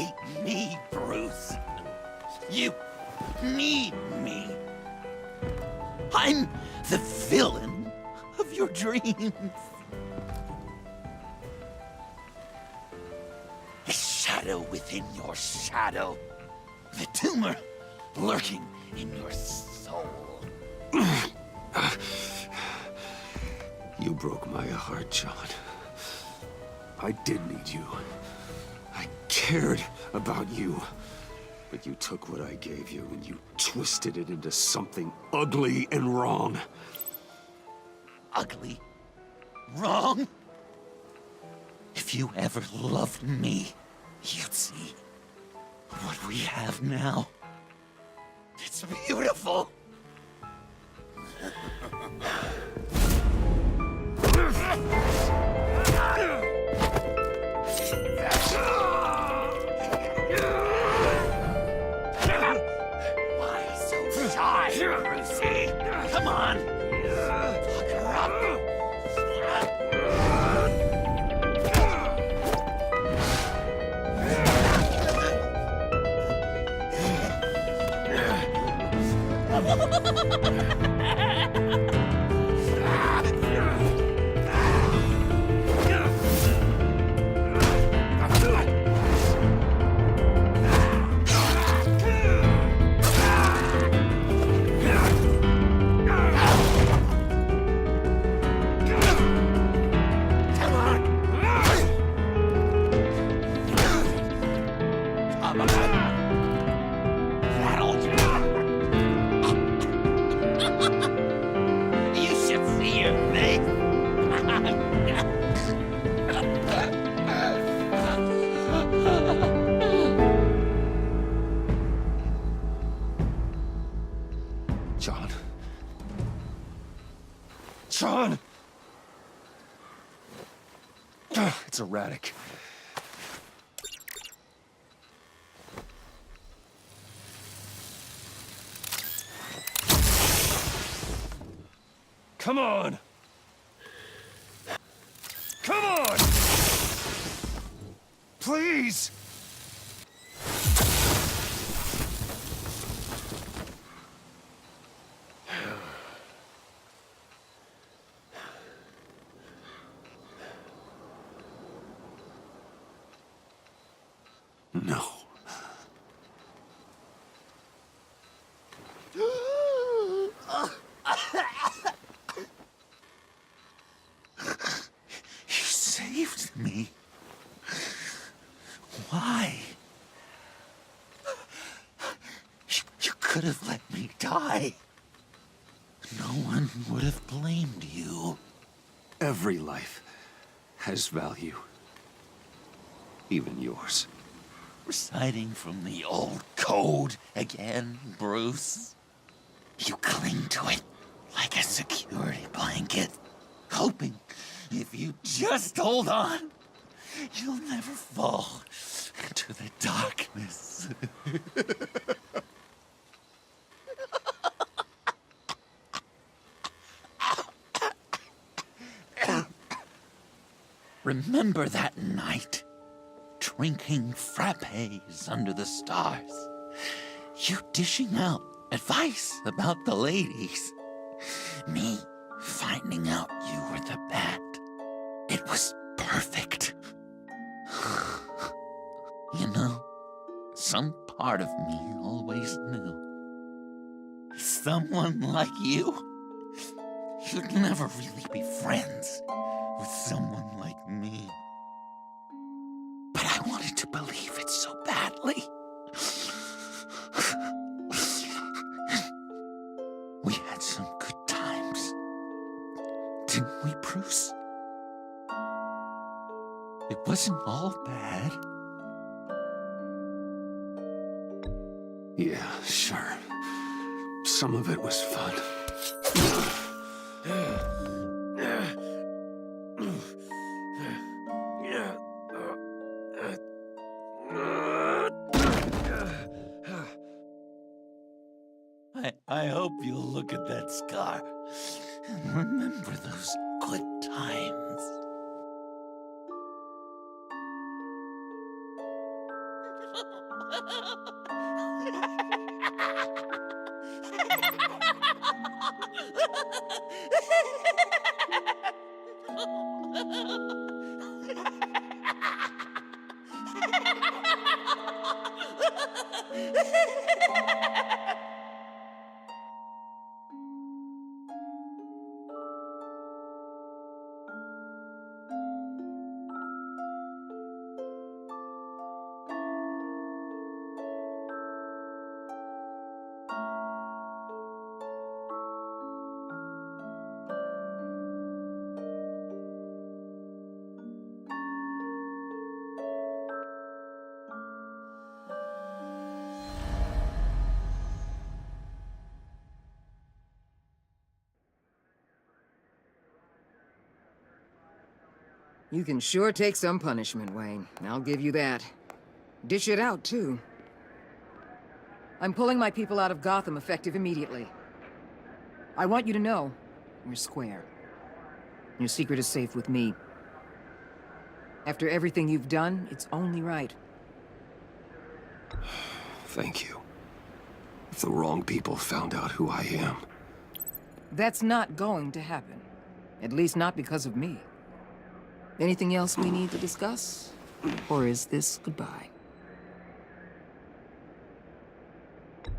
hate me, Bruce. You need me. I'm the villain of your dreams. A shadow within your shadow. The tumor lurking in your soul. You broke my heart, John. I did need you. I cared about you. But you took what I gave you and you twisted it into something ugly and wrong. Ugly? Wrong? If you ever loved me, you'd see what we have now. It's beautiful. Why so shy, Brucey? Come on. Fuck her up. You should see your face. John. John! It's erratic. Come on! Come on! Please! No. You saved me. Why? You could have let me die. No one would have blamed you. Every life has value. Even yours. Reciting from the old code again, Bruce. You cling to it like a security blanket, hoping if you just hold on, you'll never fall into the darkness. Remember that night? Drinking frappes under the stars. You dishing out advice about the ladies. Me finding out you were the bat. It was perfect. You know, some part of me always knew. Someone like you, you'd never really be friends with someone like me. But I wanted to believe it so badly. We had some good times, didn't we, Bruce? It wasn't all bad. Yeah, sure. Some of it was fun. I hope you'll look at that scar and remember those good times. You can sure take some punishment, Wayne. I'll give you that. Dish it out, too. I'm pulling my people out of Gotham effective immediately. I want you to know, you're square. Your secret is safe with me. After everything you've done, it's only right. Thank you. If the wrong people found out who I am... That's not going to happen. At least not because of me. Anything else we need to discuss? Or is this goodbye?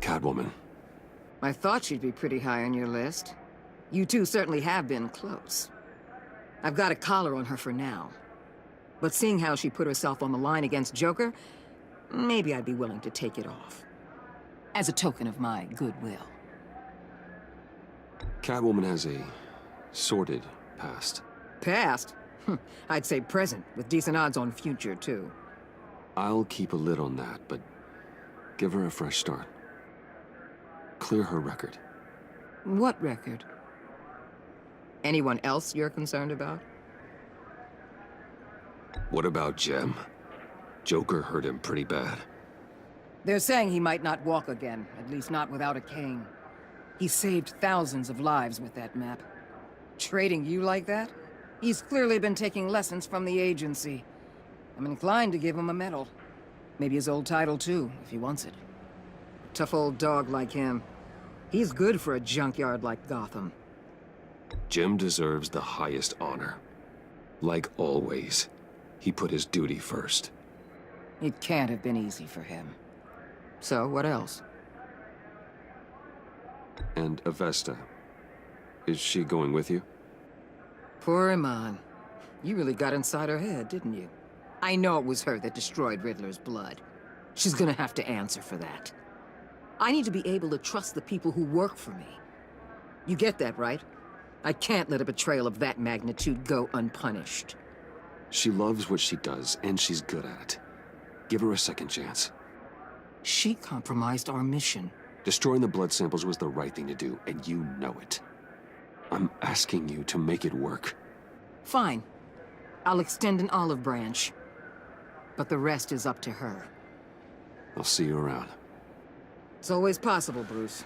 Catwoman. I thought she'd be pretty high on your list. You two certainly have been close. I've got a collar on her for now. But seeing how she put herself on the line against Joker, maybe I'd be willing to take it off. As a token of my goodwill. Catwoman has a sordid past. Past? I'd say present, with decent odds on future, too. I'll keep a lid on that, but give her a fresh start. Clear her record. What record? Anyone else you're concerned about? What about Jem? Joker hurt him pretty bad. They're saying he might not walk again, at least not without a cane. He saved thousands of lives with that map. Trading you like that? He's clearly been taking lessons from the agency. I'm inclined to give him a medal. Maybe his old title too, if he wants it. A tough old dog like him. He's good for a junkyard like Gotham. Jem deserves the highest honor. Like always, he put his duty first. It can't have been easy for him. So, what else? And Avesta. Is she going with you? Poor Iman. You really got inside her head, didn't you? I know it was her that destroyed Riddler's blood. She's gonna have to answer for that. I need to be able to trust the people who work for me. You get that, right? I can't let a betrayal of that magnitude go unpunished. She loves what she does, and she's good at it. Give her a second chance. She compromised our mission. Destroying the blood samples was the right thing to do, and you know it. I'm asking you to make it work. Fine. I'll extend an olive branch. But the rest is up to her. I'll see you around. It's always possible, Bruce.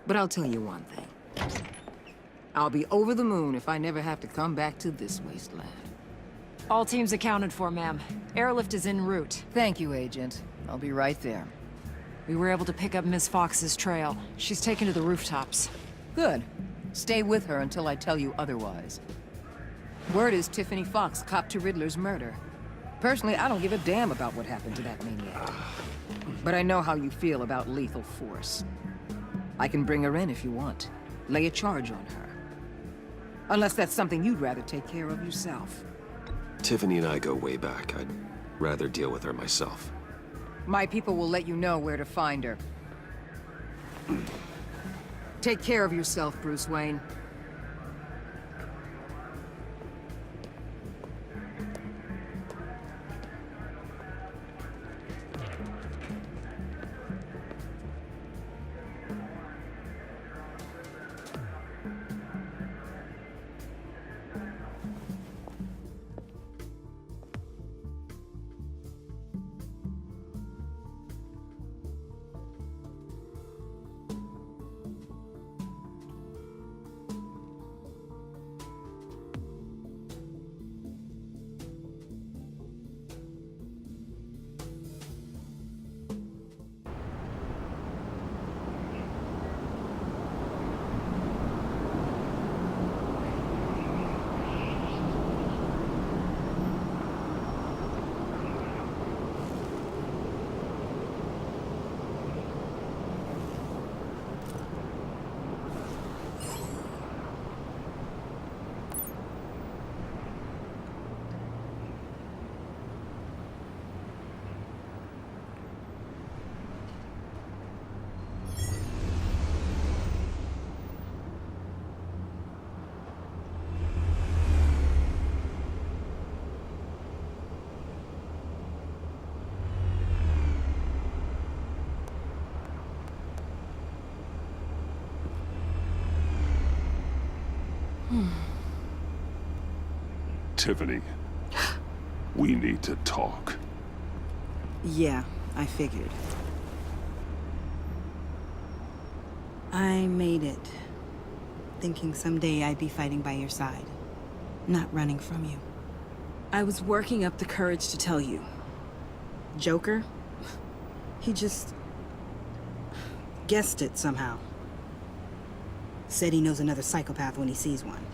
But I'll tell you one thing. I'll be over the moon if I never have to come back to this wasteland. All teams accounted for, ma'am. Airlift is en route. Thank you, Agent. I'll be right there. We were able to pick up Miss Fox's trail. She's taken to the rooftops. Good. Stay with her until I tell you otherwise. Word is Tiffany Fox copped to Riddler's murder. Personally, I don't give a damn about what happened to that maniac. But I know how you feel about lethal force. I can bring her in if you want. Lay a charge on her. Unless that's something you'd rather take care of yourself. Tiffany and I go way back. I'd rather deal with her myself. My people will let you know where to find her. Take care of yourself, Bruce Wayne. Tiffany, we need to talk. Yeah, I figured. I made it, thinking someday I'd be fighting by your side, not running from you. I was working up the courage to tell you. Joker? He just guessed it somehow. Said he knows another psychopath when he sees one.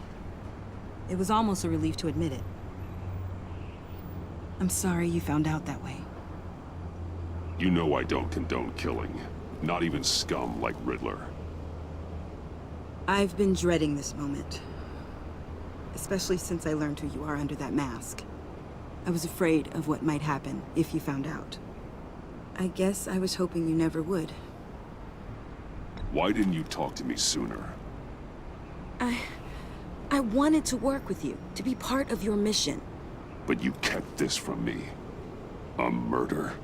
It was almost a relief to admit it. I'm sorry you found out that way. You know I don't condone killing. Not even scum like Riddler. I've been dreading this moment. Especially since I learned who you are under that mask. I was afraid of what might happen if you found out. I guess I was hoping you never would. Why didn't you talk to me sooner? I wanted to work with you, to be part of your mission. But you kept this from me. A murder.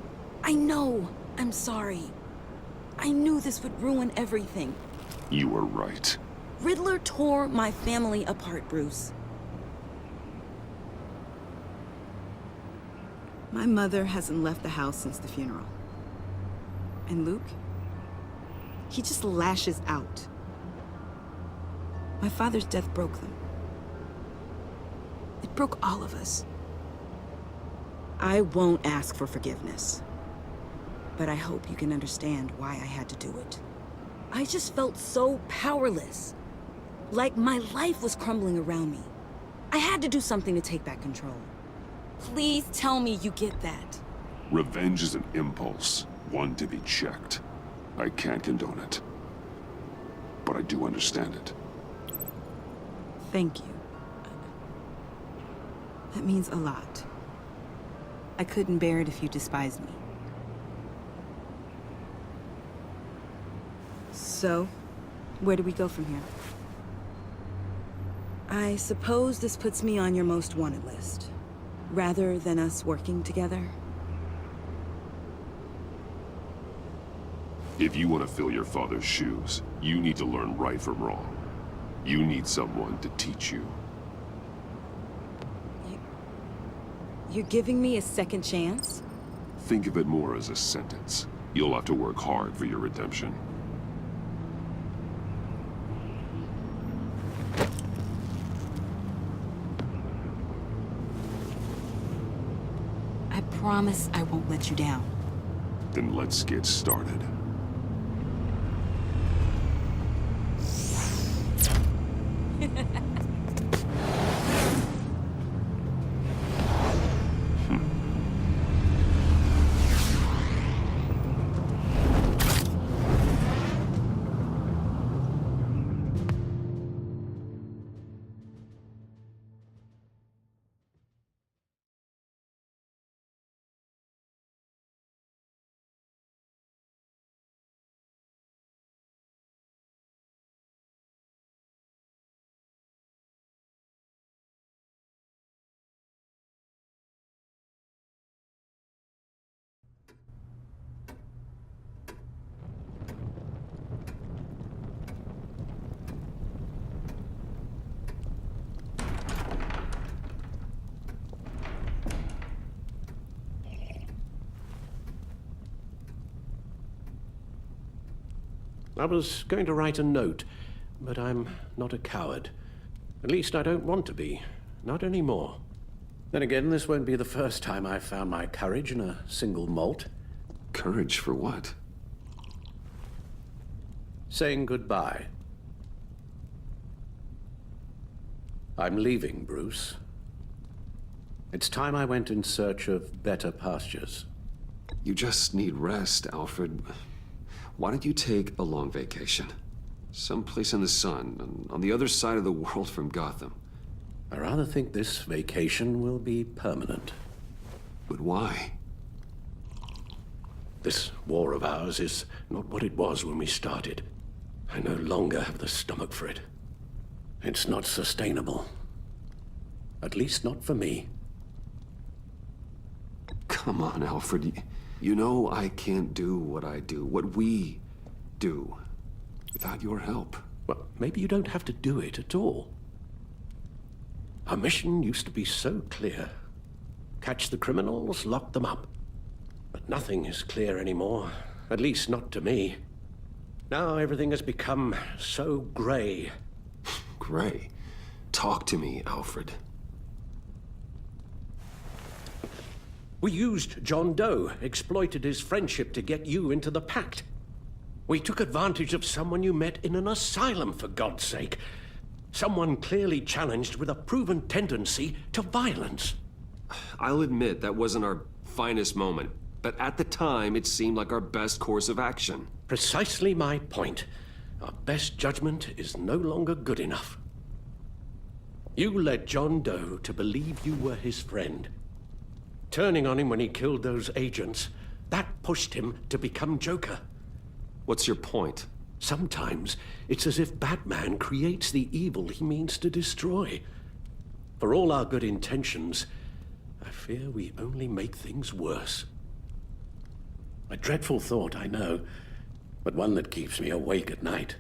I know. I'm sorry. I knew this would ruin everything. You were right. Riddler tore my family apart, Bruce. My mother hasn't left the house since the funeral. And Luke? He just lashes out. My father's death broke them. It broke all of us. I won't ask for forgiveness. But I hope you can understand why I had to do it. I just felt so powerless. Like my life was crumbling around me. I had to do something to take back control. Please tell me you get that. Revenge is an impulse, one to be checked. I can't condone it. But I do understand it. Thank you. That means a lot. I couldn't bear it if you despised me. So, where do we go from here? I suppose this puts me on your most wanted list, rather than us working together. If you want to fill your father's shoes, you need to learn right from wrong. You need someone to teach you. You're giving me a second chance? Think of it more as a sentence. You'll have to work hard for your redemption. I promise I won't let you down. Then let's get started. I was going to write a note, but I'm not a coward. At least I don't want to be. Not anymore. Then again, this won't be the first time I've found my courage in a single malt. Courage for what? Saying goodbye. I'm leaving, Bruce. It's time I went in search of better pastures. You just need rest, Alfred. Why don't you take a long vacation? Someplace in the sun, on the other side of the world from Gotham. I rather think this vacation will be permanent. But why? This war of ours is not what it was when we started. I no longer have the stomach for it. It's not sustainable. At least not for me. Come on, Alfred. You know I can't do what I do, what we do, without your help. Well, maybe you don't have to do it at all. Our mission used to be so clear. Catch the criminals, lock them up. But nothing is clear anymore, at least not to me. Now everything has become so gray. Gray? Talk to me, Alfred. We used John Doe, exploited his friendship to get you into the pact. We took advantage of someone you met in an asylum, for God's sake. Someone clearly challenged with a proven tendency to violence. I'll admit that wasn't our finest moment, but at the time it seemed like our best course of action. Precisely my point. Our best judgment is no longer good enough. You led John Doe to believe you were his friend. Turning on him when he killed those agents, that pushed him to become Joker. What's your point? Sometimes it's as if Batman creates the evil he means to destroy. For all our good intentions, I fear we only make things worse. A dreadful thought, I know, but one that keeps me awake at night.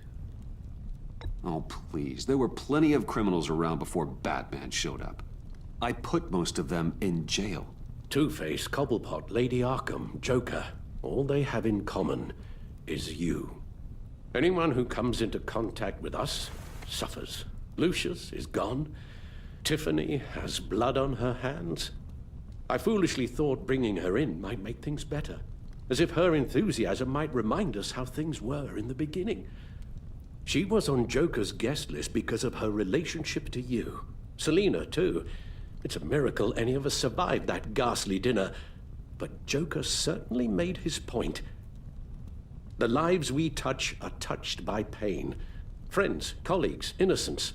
Oh, please. There were plenty of criminals around before Batman showed up. I put most of them in jail. Two-Face, Cobblepot, Lady Arkham, Joker, all they have in common is you. Anyone who comes into contact with us suffers. Lucius is gone. Tiffany has blood on her hands. I foolishly thought bringing her in might make things better, as if her enthusiasm might remind us how things were in the beginning. She was on Joker's guest list because of her relationship to you. Selina, too. It's a miracle any of us survived that ghastly dinner. But Joker certainly made his point. The lives we touch are touched by pain. Friends, colleagues, innocents.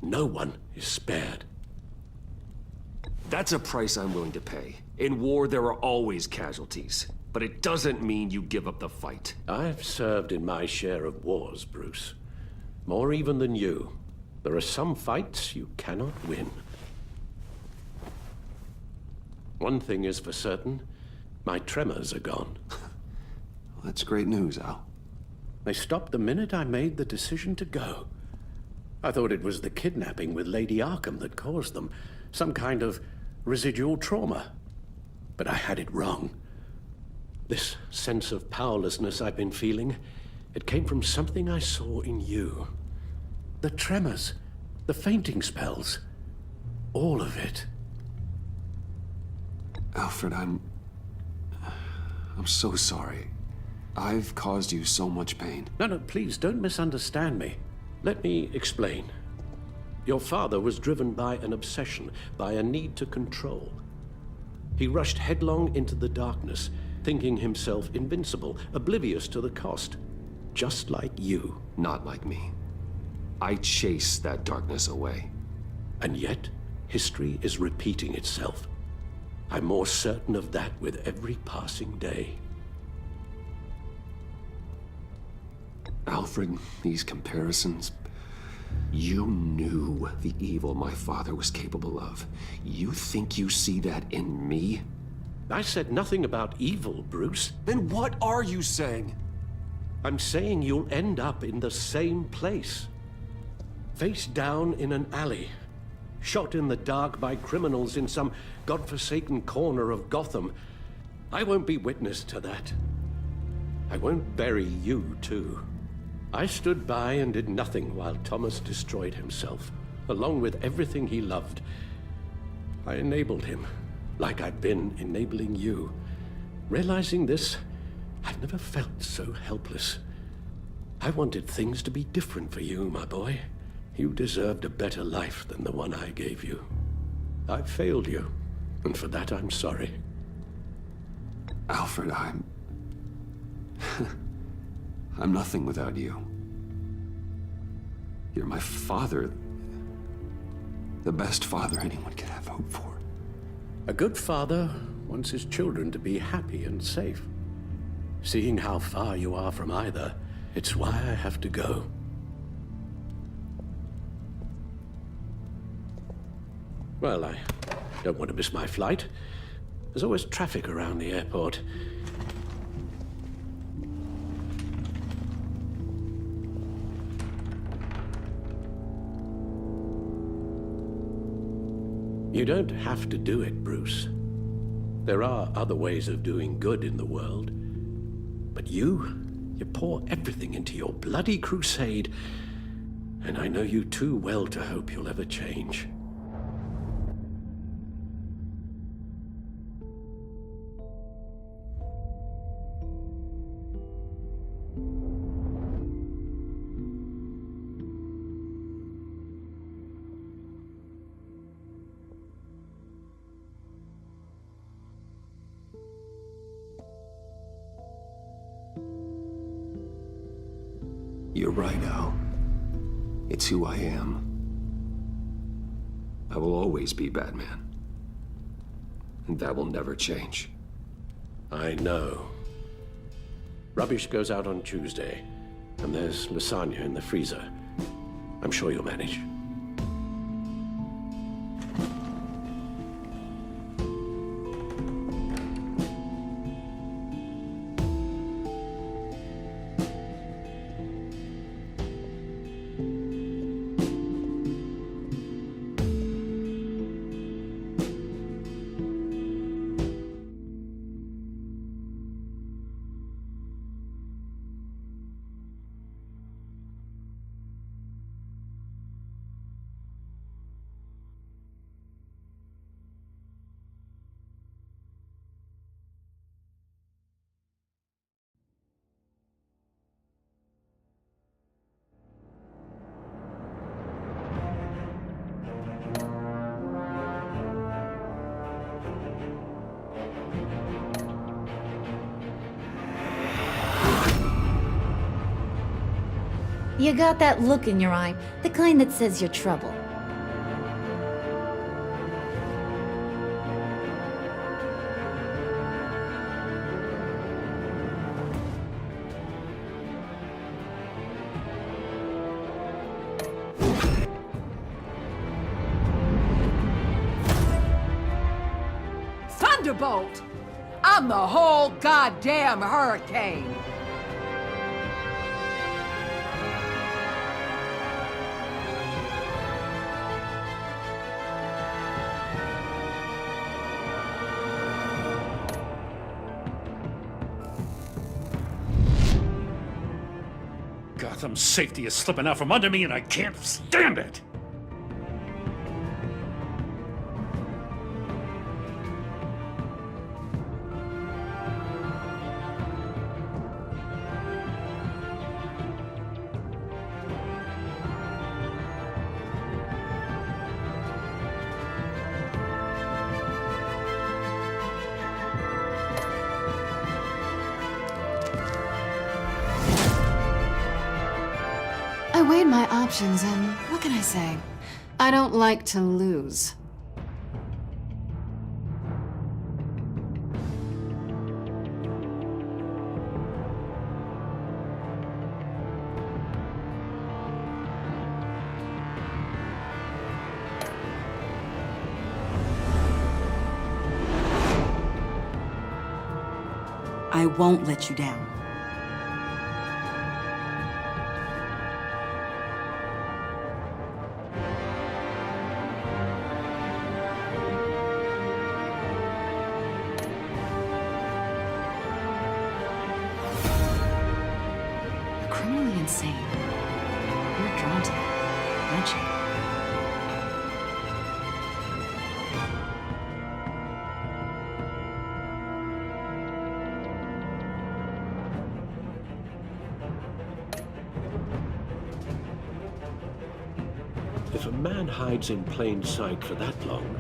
No one is spared. That's a price I'm willing to pay. In war, there are always casualties. But it doesn't mean you give up the fight. I've served in my share of wars, Bruce. More even than you. There are some fights you cannot win. One thing is for certain, my tremors are gone. That's great news, Al. They stopped the minute I made the decision to go. I thought it was the kidnapping with Lady Arkham that caused them, some kind of residual trauma. But I had it wrong. This sense of powerlessness I've been feeling, it came from something I saw in you. The tremors, the fainting spells, all of it. Alfred, I'm so sorry. I've caused you so much pain. No, please don't misunderstand me. Let me explain. Your father was driven by an obsession, by a need to control. He rushed headlong into the darkness, thinking himself invincible, oblivious to the cost. Just like you. Not like me. I chase that darkness away. And yet, history is repeating itself. I'm more certain of that with every passing day. Alfred, these comparisons... You knew the evil my father was capable of. You think you see that in me? I said nothing about evil, Bruce. Then what are you saying? I'm saying you'll end up in the same place. Face down in an alley. Shot in the dark by criminals in some godforsaken corner of Gotham. I won't be witness to that. I won't bury you, too. I stood by and did nothing while Thomas destroyed himself, along with everything he loved. I enabled him, like I'd been enabling you. Realizing this, I've never felt so helpless. I wanted things to be different for you, my boy. You deserved a better life than the one I gave you. I failed you, and for that I'm sorry. Alfred, I'm nothing without you. You're my father. The best father anyone could have hope for. A good father wants his children to be happy and safe. Seeing how far you are from either, it's why I have to go. Well, I don't want to miss my flight. There's always traffic around the airport. You don't have to do it, Bruce. There are other ways of doing good in the world. But you pour everything into your bloody crusade, and I know you too well to hope you'll ever change. You're right, Al. It's who I am. I will always be Batman. And that will never change. I know. Rubbish goes out on Tuesday, and there's lasagna in the freezer. I'm sure you'll manage. You got that look in your eye, the kind that says you're trouble. Thunderbolt! I'm the whole goddamn hurricane! Gotham's safety is slipping out from under me and I can't stand it! I weighed my options, and what can I say? I don't like to lose. I won't let you down. Criminally insane. You're drawn to that, aren't you? If a man hides in plain sight for that long,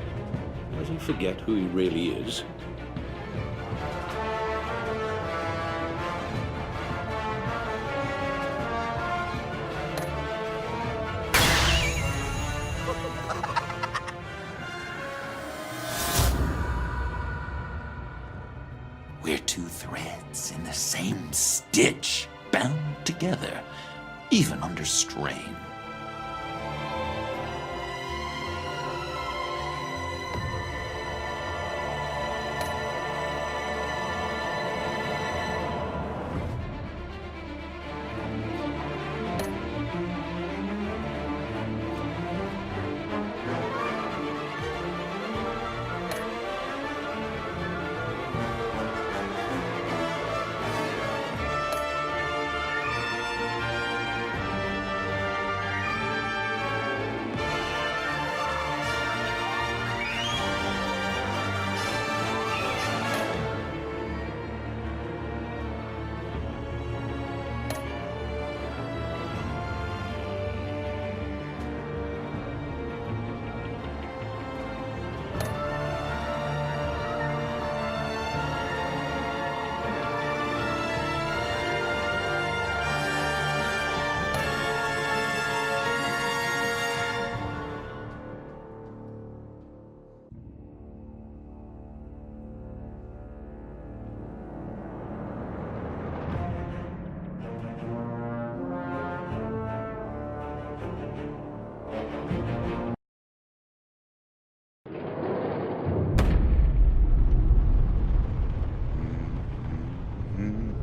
does he forget who he really is? We're two threads in the same stitch, bound together, even under strain.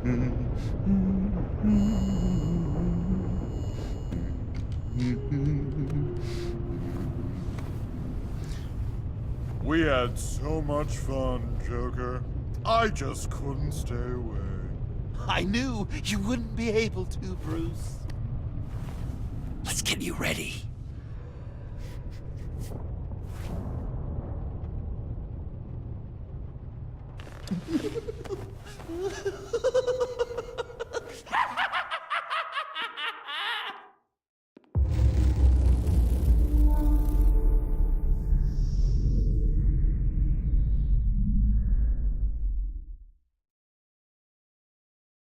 We had so much fun, Joker. I just couldn't stay away. I knew you wouldn't be able to, Bruce. Let's get you ready.